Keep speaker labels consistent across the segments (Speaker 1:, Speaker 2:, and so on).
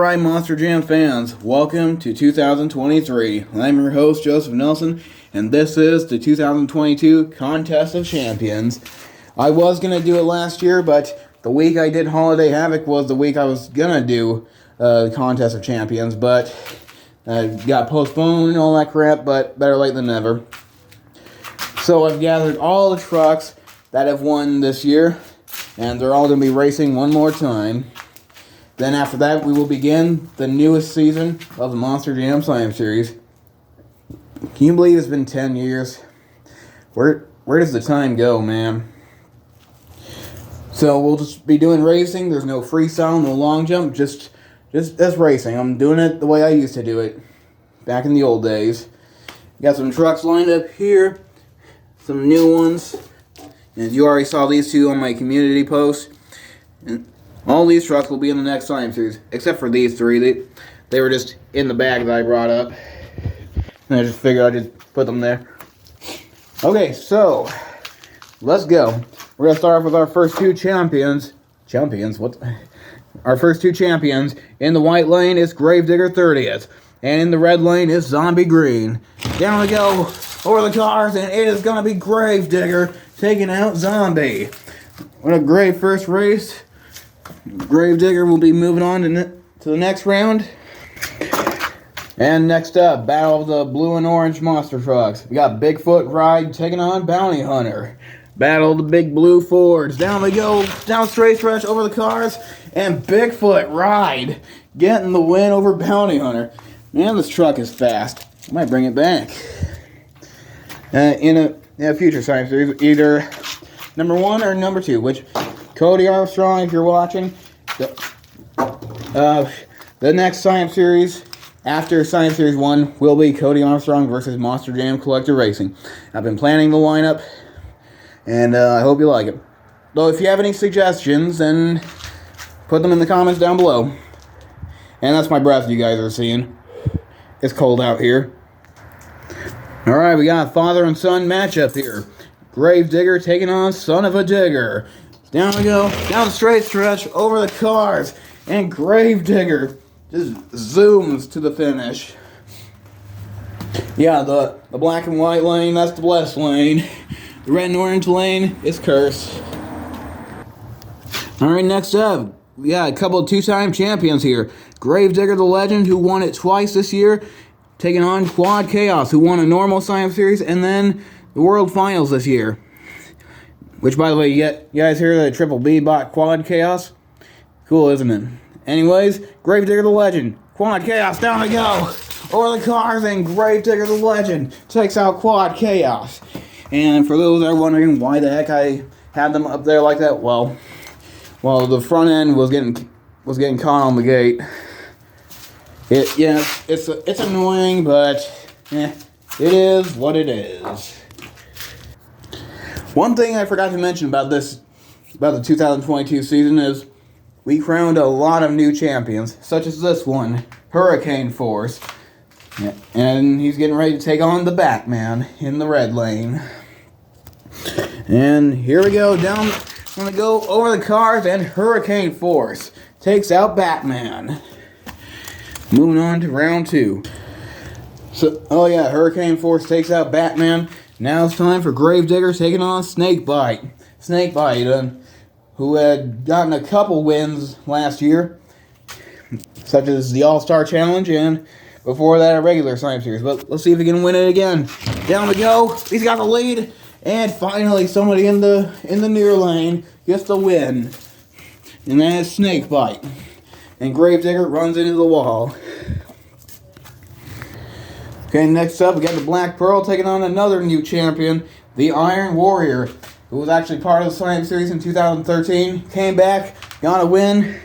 Speaker 1: Alright, Monster Jam fans, welcome to 2023. I'm your host, Joseph Nelson, and this is the 2022 Contest of Champions. I was going to do it last year, but the week I did Holiday Havoc was the week I was going to do Contest of Champions, but got postponed and all that crap, but better late than never. So I've gathered all the trucks that have won this year, and they're all going to be racing one more time. Then after that, we will begin the newest season of the Monster Jam Slam Series. Can you believe it's been 10 years? Where does the time go, man? So we'll just be doing racing. There's no freestyle, no long jump, just racing. I'm doing it the way I used to do it back in the old days. Got some trucks lined up here, some new ones. And you already saw these two on my community post. And all these trucks will be in the next Slam Series, except for these three. They were just in the bag that I brought up. And I just figured I'd just put them there. Okay, so let's go. We're going to start off with our first two champions. Our first two champions. In the white lane is Gravedigger 30th. And in the red lane is Zombie Green. Down we go over the cars, and it is going to be Gravedigger taking out Zombie. What a great first race. Gravedigger will be moving on to the next round. And next up, battle of the blue and orange monster trucks. We got Bigfoot Ride taking on Bounty Hunter. Battle of the big blue Fords. Down they go, down straight stretch over the cars. And Bigfoot Ride getting the win over Bounty Hunter. Man, this truck is fast. I might bring it back. In a future Slam Series, either number 1 or number 2, which Cody Armstrong, if you're watching, the next Slam Series after Slam Series 1 will be Cody Armstrong versus Monster Jam Collector Racing. I've been planning the lineup, and I hope you like it. Though if you have any suggestions, then put them in the comments down below. And that's my breath you guys are seeing. It's cold out here. Alright, we got a father and son matchup here. Gravedigger taking on Son of a Digger. Down we go, down the straight stretch, over the cars, and Gravedigger just zooms to the finish. Yeah, the black and white lane, that's the blessed lane. The red and orange lane is cursed. Alright, next up, we got a couple of two-time champions here. Gravedigger the Legend, who won it twice this year, taking on Quad Chaos, who won a normal Slam Series and then the World Finals this year. Which, by the way, you guys hear the Triple B bought Quad Chaos? Cool, isn't it? Anyways, Gravedigger the Legend. Quad Chaos, down we go. Over the cars, and Gravedigger the Legend takes out Quad Chaos. And for those that are wondering why the heck I had them up there like that, well, the front end was getting caught on the gate. It's annoying, but it is what it is. One thing I forgot to mention about the 2022 season is we crowned a lot of new champions, such as this one, Hurricane Force. Yeah, and he's getting ready to take on the Batman in the red lane. And here we go, I'm going to go over the cars, and Hurricane Force takes out Batman. Moving on to round 2. So, Hurricane Force takes out Batman. Now it's time for Gravedigger taking on Snakebite. Snakebite, who had gotten a couple wins last year, such as the All-Star Challenge and before that a regular Slam Series. But let's see if he can win it again. Down we go. He's got the lead. And finally somebody in the near lane gets the win. And that is Snakebite. And Gravedigger runs into the wall. Okay, next up, we got the Black Pearl taking on another new champion, the Iron Warrior, who was actually part of the Slam Series in 2013. Came back, got a win, and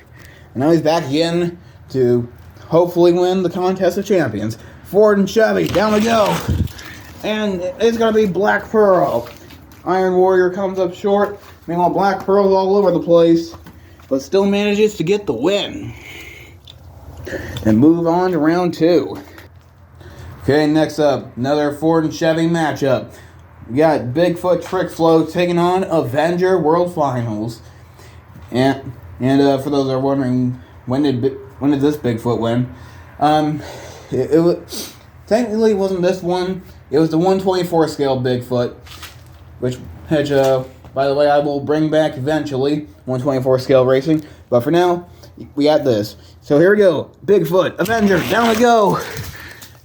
Speaker 1: now he's back again to hopefully win the Contest of Champions. Ford and Chevy, down we go. And it's going to be Black Pearl. Iron Warrior comes up short. Meanwhile, Black Pearl's all over the place, but still manages to get the win. And move on to round 2. Okay, next up, another Ford and Chevy matchup. We got Bigfoot Trick Flow taking on Avenger World Finals. And for those that are wondering, when did when did this Bigfoot win? It was technically it wasn't this one. It was the 124 scale Bigfoot, which by the way, I will bring back eventually 124 scale racing. But for now, we got this. So here we go. Bigfoot, Avenger, down we go.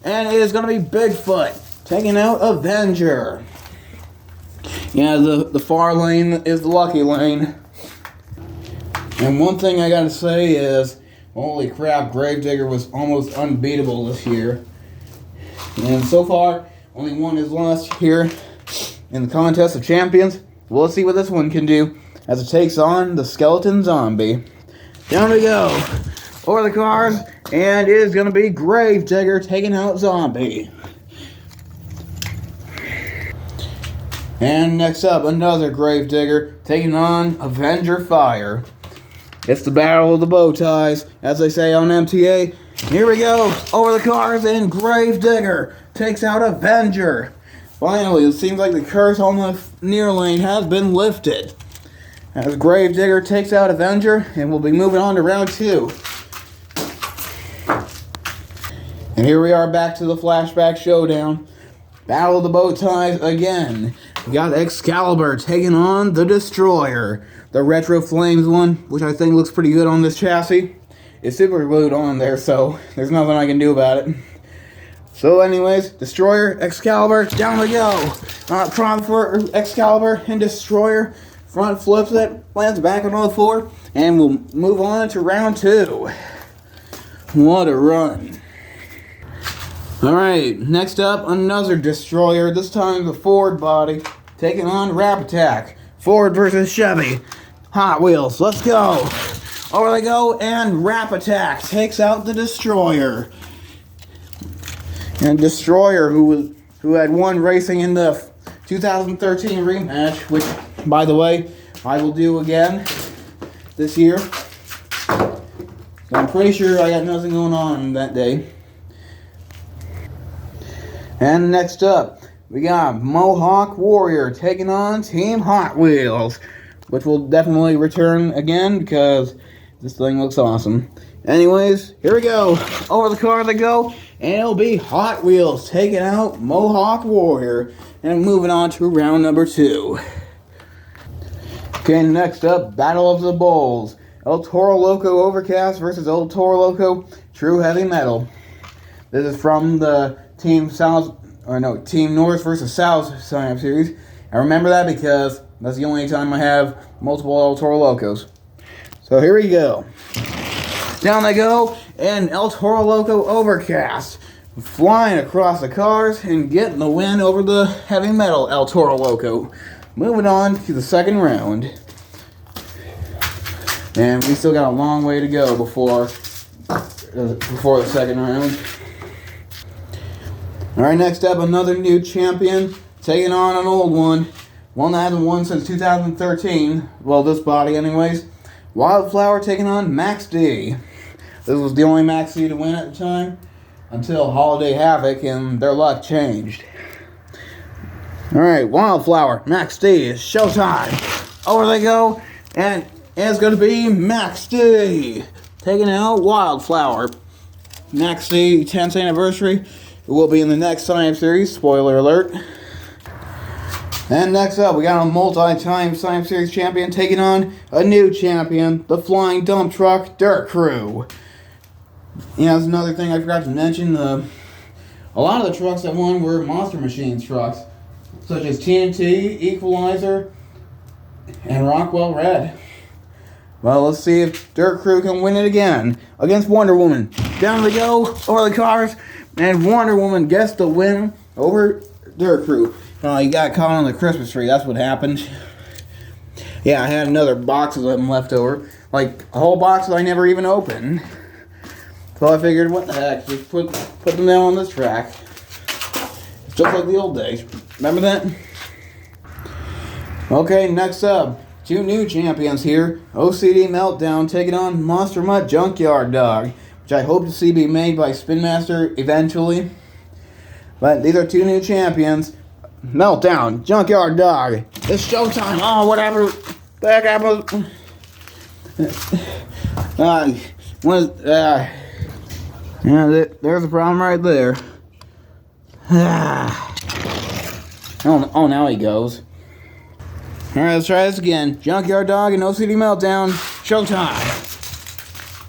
Speaker 1: And it is going to be Bigfoot taking out Avenger. Yeah, the far lane is the lucky lane. And one thing I gotta say is, holy crap, Gravedigger was almost unbeatable this year. And so far, only one is lost here in the Contest of Champions. We'll see what this one can do as it takes on the Skeleton Zombie. Down we go. Over the cars, and it is going to be Gravedigger taking out Zombie. And next up, another Gravedigger taking on Avenger Fire. It's the battle of the bow ties, as they say on MTA. Here we go, over the cars, and Gravedigger takes out Avenger. Finally, it seems like the curse on the near lane has been lifted, as Gravedigger takes out Avenger, and we'll be moving on to round 2. And here we are back to the flashback showdown. Battle of the bow ties again. We got Excalibur taking on the Destroyer. The Retro Flames one, which I think looks pretty good on this chassis. It's super glued on there, so there's nothing I can do about it. So anyways, Destroyer, Excalibur, down we go. Prime for Excalibur and Destroyer. Front flips it, lands back on all 4, and we'll move on to round 2. What a run. Alright, next up, another Destroyer, this time the Ford body, taking on Rap Attack. Ford versus Chevy. Hot Wheels, let's go. Over they go, and Rap Attack takes out the Destroyer. And Destroyer, who had won racing in the 2013 rematch, which, by the way, I will do again this year. So I'm pretty sure I got nothing going on that day. And next up, we got Mohawk Warrior taking on Team Hot Wheels, which will definitely return again because this thing looks awesome. Anyways, here we go. Over the car they go, and it'll be Hot Wheels taking out Mohawk Warrior. And moving on to round number 2. Okay, next up, Battle of the Bulls. El Toro Loco Overcast versus El Toro Loco True Heavy Metal. This is from the Team North versus South sign-up series. I remember that because that's the only time I have multiple El Toro Locos. So here we go. Down they go, and El Toro Loco Overcast flying across the cars and getting the win over the heavy metal El Toro Loco. Moving on to the second round. And we still got a long way to go before the second round. Alright, next up, another new champion taking on an old one. One that hasn't won since 2013. Well, this body anyways. Wildflower taking on Max D. This was the only Max D to win at the time until Holiday Havoc, and their luck changed. Alright, Wildflower, Max D, it's showtime. Over they go, and it's going to be Max D taking out Wildflower. Max D 10th anniversary will be in the next Science Series, spoiler alert. And next up, we got a multi-time Science Series champion taking on a new champion, the Flying Dump Truck Dirt Crew. Yeah, that's another thing I forgot to mention. A lot of the trucks that won were Monster Machines trucks, such as TNT, Equalizer, and Rockwell Red. Well, let's see if Dirt Crew can win it again against Wonder Woman. Down we go, over the cars, and Wonder Woman gets the win over Dirt Crew. You got caught on the Christmas tree, that's what happened. Yeah, I had another box of them left over. Like, a whole box that I never even opened. So I figured, what the heck, just put them down on this track. Just like the old days. Remember that? Okay, next up, 2 new champions here. OCD Meltdown taking on Monster Mutt Junkyard Dog, which I hope to see be made by Spin Master eventually. But these are 2 new champions. Meltdown, Junkyard Dog. It's showtime. Oh, whatever. The heck happened? Yeah, there's a problem right there. Oh, now he goes. Alright, let's try this again. Junkyard Dog and OCD Meltdown. Showtime.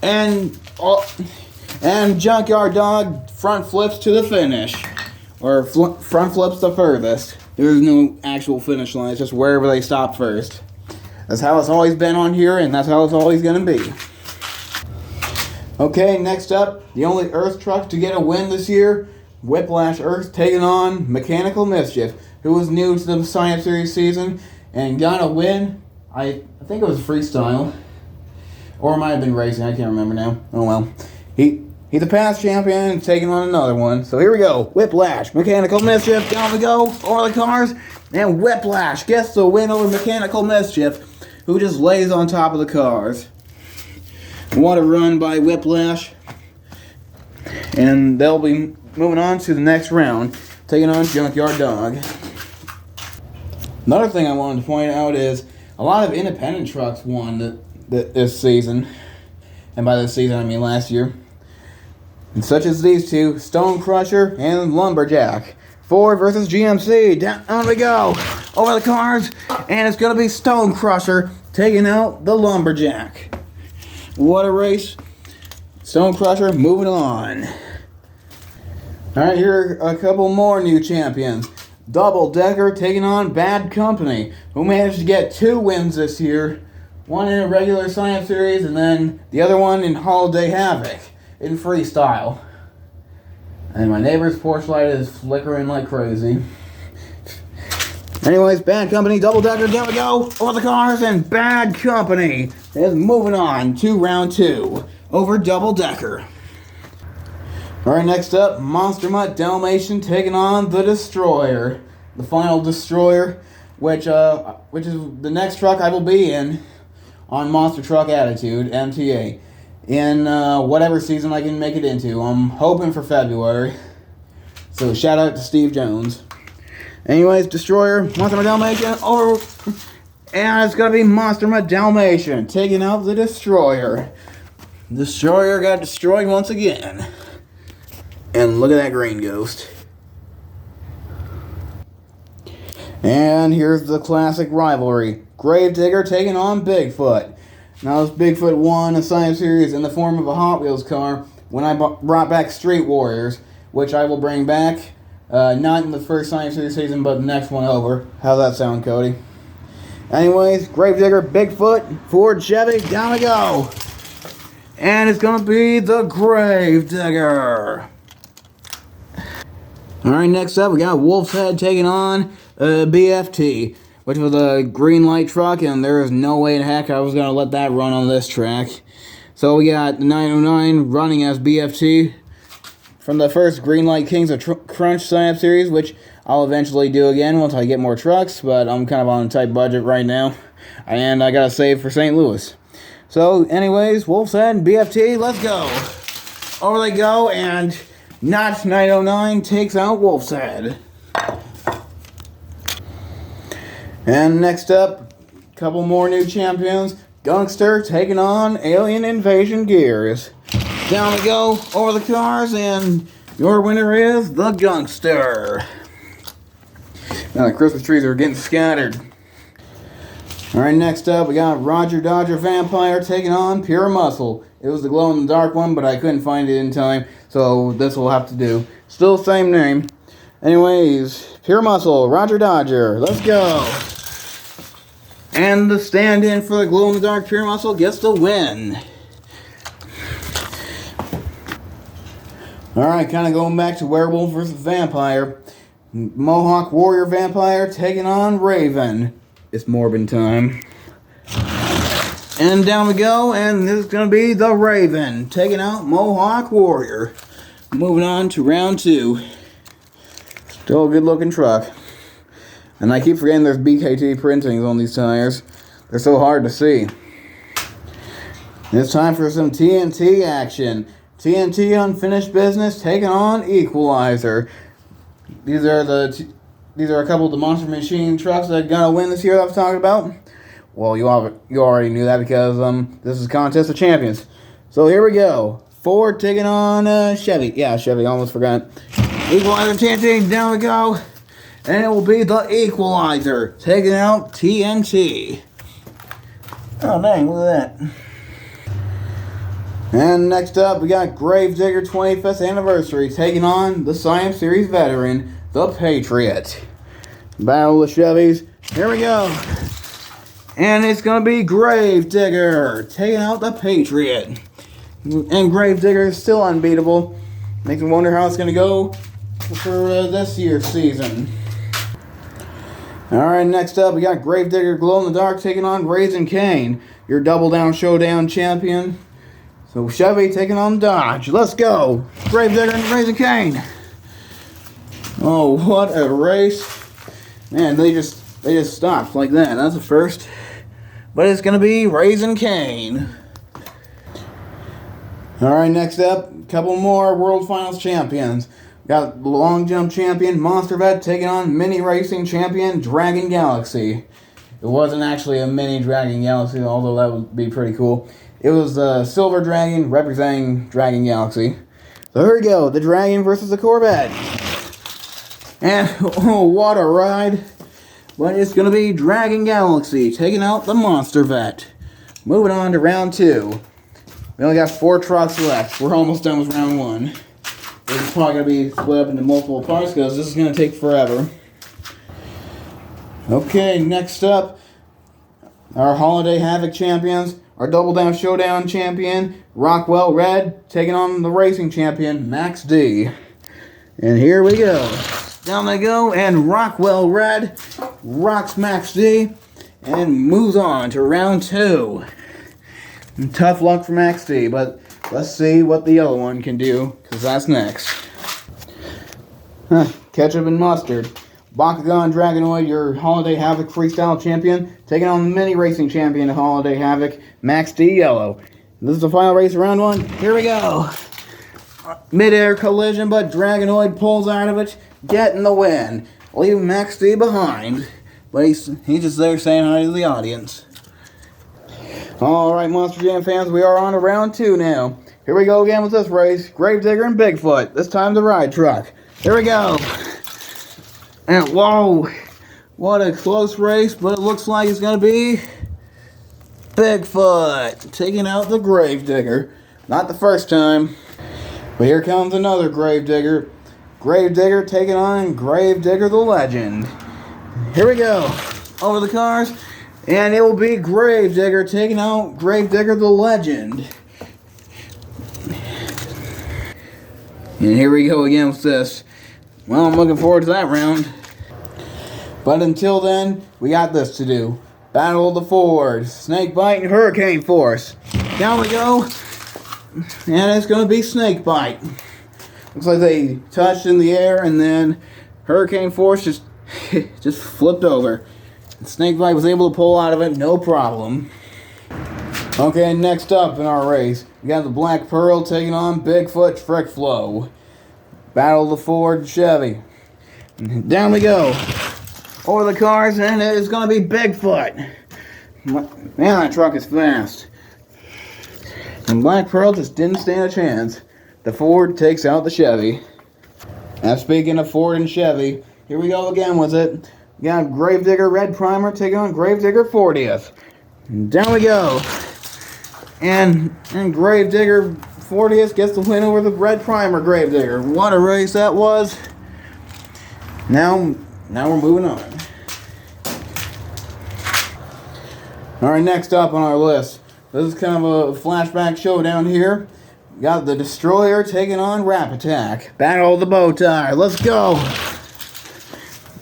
Speaker 1: And Junkyard Dog front flips to the finish. Or front flips the furthest. There's no actual finish line. It's just wherever they stop first. That's how it's always been on here, and that's how it's always going to be. Okay, next up, the only Earth truck to get a win this year, Whiplash Earth taking on Mechanical Mischief, who was new to the Science Series season and got a win. I think it was freestyle, or it might have been racing. I can't remember now. Oh well. He's a past champion taking on another one. So here we go. Whiplash, Mechanical Mischief, down we go, over the cars, and Whiplash gets the win over Mechanical Mischief, who just lays on top of the cars. What a run by Whiplash. And they'll be moving on to the next round, taking on Junkyard Dog. Another thing I wanted to point out is a lot of independent trucks won this season. And by this season, I mean last year. And such as these two, Stone Crusher and Lumberjack. Ford versus GMC. Down we go. Over the cars. And it's going to be Stone Crusher taking out the Lumberjack. What a race. Stone Crusher moving on. Alright, here are a couple more new champions. Double Decker taking on Bad Company, who managed to get 2 wins this year. One in a regular Science Series, and then the other one in Holiday Havoc, in freestyle. And my neighbor's porch light is flickering like crazy. Anyways, Bad Company, Double Decker, down we go, over the cars, and Bad Company is moving on to round 2 over Double Decker. Alright, next up, Monster Mutt Dalmatian taking on the Destroyer. The final Destroyer, which is the next truck I will be in on Monster Truck Attitude, MTA. In whatever season I can make it into. I'm hoping for February. So shout out to Steve Jones. Anyways, Destroyer, Monster Mutt Dalmatian, over. And it's going to be Monster Mutt Dalmatian taking out the Destroyer. Destroyer got destroyed once again. And look at that green ghost. And here's the classic rivalry. Gravedigger taking on Bigfoot. Now this Bigfoot won a Science Series in the form of a Hot Wheels car when I brought back Street Warriors, which I will bring back, not in the first Science Series season, but the next one over. How's that sound, Cody? Anyways, Gravedigger, Bigfoot, Ford, Chevy, down we go. And it's going to be the Gravedigger. Alright, next up we got Wolf's Head taking on BFT, which was a green light truck, and there is no way in heck I was going to let that run on this track. So we got the 909 running as BFT from the first Green Light Kings of Crunch Sign-Up Series, which I'll eventually do again once I get more trucks, but I'm kind of on a tight budget right now, and I got to save for St. Louis. So anyways, Wolf's Head, BFT, let's go. Over they go, and Not 909 takes out Wolf's Head. And next up, a couple more new champions. Gunkster taking on Alien Invasion Gears. Down we go, over the cars, and your winner is the Gunkster. Now the Christmas trees are getting scattered. Alright, next up we got Roger Dodger Vampire taking on Pure Muscle. It was the glow-in-the-dark one, but I couldn't find it in time, so this will have to do. Still the same name. Anyways, Pure Muscle, Roger Dodger, let's go. And the stand-in for the glow-in-the-dark Pure Muscle gets the win. Alright, kind of going back to Werewolf versus Vampire. Mohawk Warrior Vampire taking on Raven. It's Morbin time. And down we go, and this is going to be the Raven taking out Mohawk Warrior. Moving on to round 2. Still a good looking truck. And I keep forgetting there's BKT printings on these tires. They're so hard to see. It's time for some TNT action. TNT Unfinished Business taking on Equalizer. These are a couple of the Monster Machine trucks that got a win this year that I was talking about. Well, you already knew that because this is Contest of Champions. So here we go. Ford taking on Chevy. Yeah, Chevy, almost forgot. Equalizer TNT, down we go. And it will be the Equalizer taking out TNT. Oh, dang, look at that. And next up, we got Gravedigger 25th Anniversary taking on the Science Series veteran, the Patriot. Battle of the Chevys. Here we go. And it's going to be Gravedigger taking out the Patriot. And Gravedigger is still unbeatable. Makes me wonder how it's going to go for this year's season. Alright, next up, we got Gravedigger Glow in the Dark taking on Raising Cane, your Double Down Showdown champion. So Chevy taking on Dodge. Let's go. Gravedigger and Raising Cane. Oh, what a race. Man, they just stopped like that. That's a first. But it's going to be Raising Cane. Alright, next up, a couple more World Finals champions. Got long jump champion Monster Vet taking on mini racing champion Dragon Galaxy. It wasn't actually a mini Dragon Galaxy, although that would be pretty cool. It was the Silver Dragon representing Dragon Galaxy. So here we go, the Dragon versus the Corvette. And, oh, what a ride. But it's going to be Dragon Galaxy taking out the Monster Vet. Moving on to round 2. We only got 4 trucks left. We're almost done with round 1. This is probably going to be split up into multiple parts because this is going to take forever. Okay, next up, our Holiday Havoc champions, our Double Down Showdown champion, Rockwell Red, taking on the racing champion, Max D. And here we go. Down they go, and Rockwell Red rocks Max D and moves on to round 2. And tough luck for Max D, but let's see what the other one can do, because that's next. Ketchup and Mustard. Bakugan Dragonoid, your Holiday Havoc Freestyle champion, taking on the mini racing champion of Holiday Havoc, Max D Yellow. This is the final race of round 1. Here we go. Mid-air collision, but Dragonoid pulls out of it, getting the win. Leaving Max D behind. But he's just there saying hi to the audience. Alright, Monster Jam fans, we are on to round 2 now. Here we go again with this race. Gravedigger and Bigfoot. This time the ride truck. Here we go. And whoa, what a close race, but it looks like it's going to be Bigfoot taking out the Gravedigger. Not the first time, but here comes another Gravedigger. Gravedigger taking on Gravedigger the Legend. Here we go. Over the cars. And it will be Gravedigger taking out Gravedigger the Legend. And here we go again with this. Well, I'm looking forward to that round. But until then, we got this to do. Battle of the Fords. Snakebite and Hurricane Force. Down we go. And it's going to be Snakebite. Looks like they touched in the air and then Hurricane Force just flipped over. Snakebite was able to pull out of it, no problem. Okay, next up in our race, we got the Black Pearl taking on Bigfoot Frick Flow. Battle of the Ford Chevy. Down we go. Over the cars, and it is going to be Bigfoot. Man, that truck is fast. And Black Pearl just didn't stand a chance. The Ford takes out the Chevy. Now, speaking of Ford and Chevy, here we go again with it. We got Gravedigger Red Primer taking on Gravedigger 40th. Down we go. And Gravedigger 40th gets the win over the Red Primer Gravedigger. What a race that was. Now we're moving on. Alright, next up on our list. This is kind of a flashback showdown here. We got the Destroyer taking on Rap Attack. Battle of the Bow Tie. Let's go.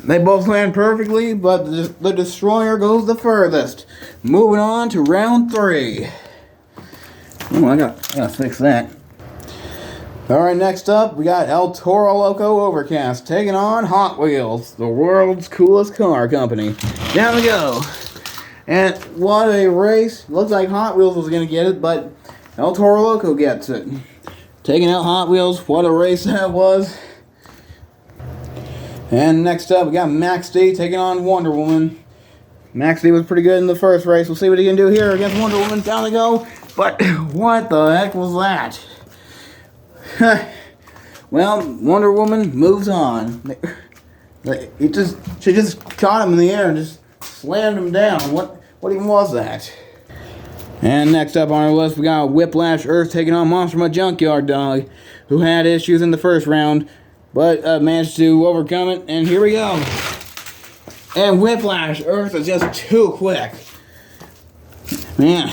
Speaker 1: They both land perfectly, but the Destroyer goes the furthest. Moving on to round 3. Oh, I gotta fix that. Alright, next up, we got El Toro Loco Overcast taking on Hot Wheels, the world's coolest car company. Down we go. And what a race. Looks like Hot Wheels was going to get it, but El Toro Loco gets it. Taking out Hot Wheels, what a race that was. And next up, we got Max D taking on Wonder Woman. Max D was pretty good in the first race. We'll see what he can do here against Wonder Woman. Down they go. But what the heck was that? Well, Wonder Woman moves on. She just caught him in the air and just slammed him down. What even was that? And next up on our list, we got Whiplash Earth taking on Monster Mutt Junkyard Dog, who had issues in the first round, but managed to overcome it. And here we go. And Whiplash Earth is just too quick. Man.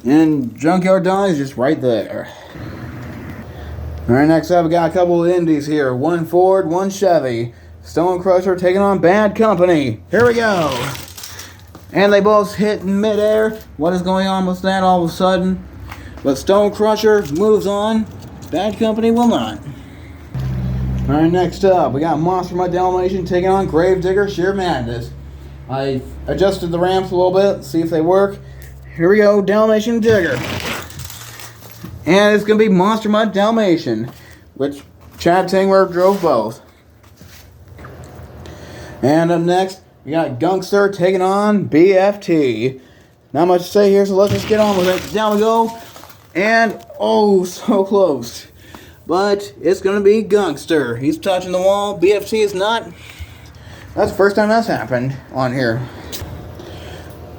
Speaker 1: And Junkyard Dog is just right there. Alright, next up we got a couple of indies here. One Ford, one Chevy. Stone Crusher taking on Bad Company. Here we go. And they both hit in midair. What is going on with that all of a sudden? But Stone Crusher moves on. Bad Company will not. Alright, next up we got Monster Mutt Dalmatian taking on Gravedigger Sheer Madness. I adjusted the ramps a little bit, see if they work. Here we go, Dalmatian Digger. And it's going to be Monster Mutt Dalmatian, which Chad Tingler drove both. And up next, we got Gunkster taking on BFT. Not much to say here, so let's just get on with it. Down we go. And, oh, so close. But it's going to be Gunkster. He's touching the wall. BFT is not. That's the first time that's happened on here.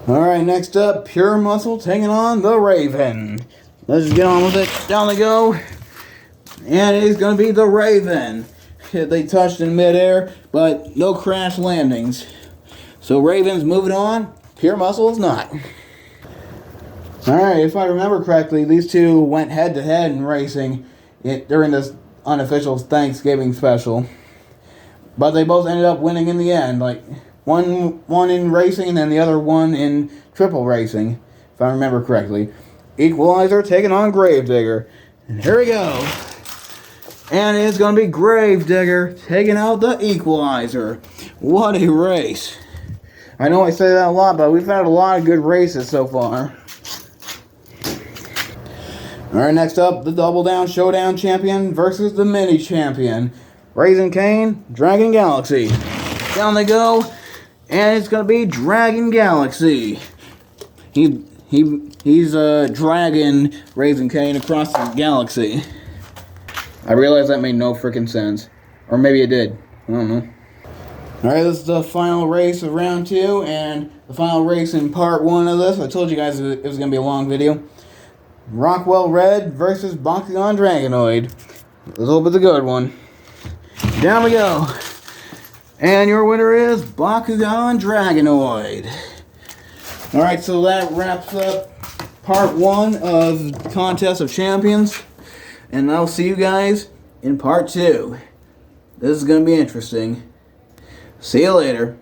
Speaker 1: Alright, next up, Pure Muscle taking on the Raven. Let's just get on with it. Down they go. And it's going to be the Raven. They touched in midair, but no crash landings. So Raven's moving on. Pure Muscle is not. Alright, if I remember correctly, these two went head-to-head in racing during this unofficial Thanksgiving special. But they both ended up winning in the end. Like, one in racing and then the other one in triple racing, if I remember correctly. Equalizer taking on Gravedigger. And here we go. And it's going to be Gravedigger taking out the Equalizer. What a race. I know I say that a lot, but we've had a lot of good races so far. Alright, next up, the Double Down Showdown Champion versus the Mini Champion. Raising Cane, Dragon Galaxy. Down they go. And it's going to be Dragon Galaxy. He's a dragon Raising Cane across the galaxy. I realize that made no freaking sense. Or maybe it did. I don't know. Alright, this is the final race of round 2. And the final race in part 1 of this. I told you guys it was going to be a long video. Rockwell Red versus Bakugan Dragonoid. Let's hope it's a good one. Down we go. And your winner is Bakugan Dragonoid. Alright, so that wraps up part 1 of Contest of Champions. And I'll see you guys in part 2. This is going to be interesting. See you later.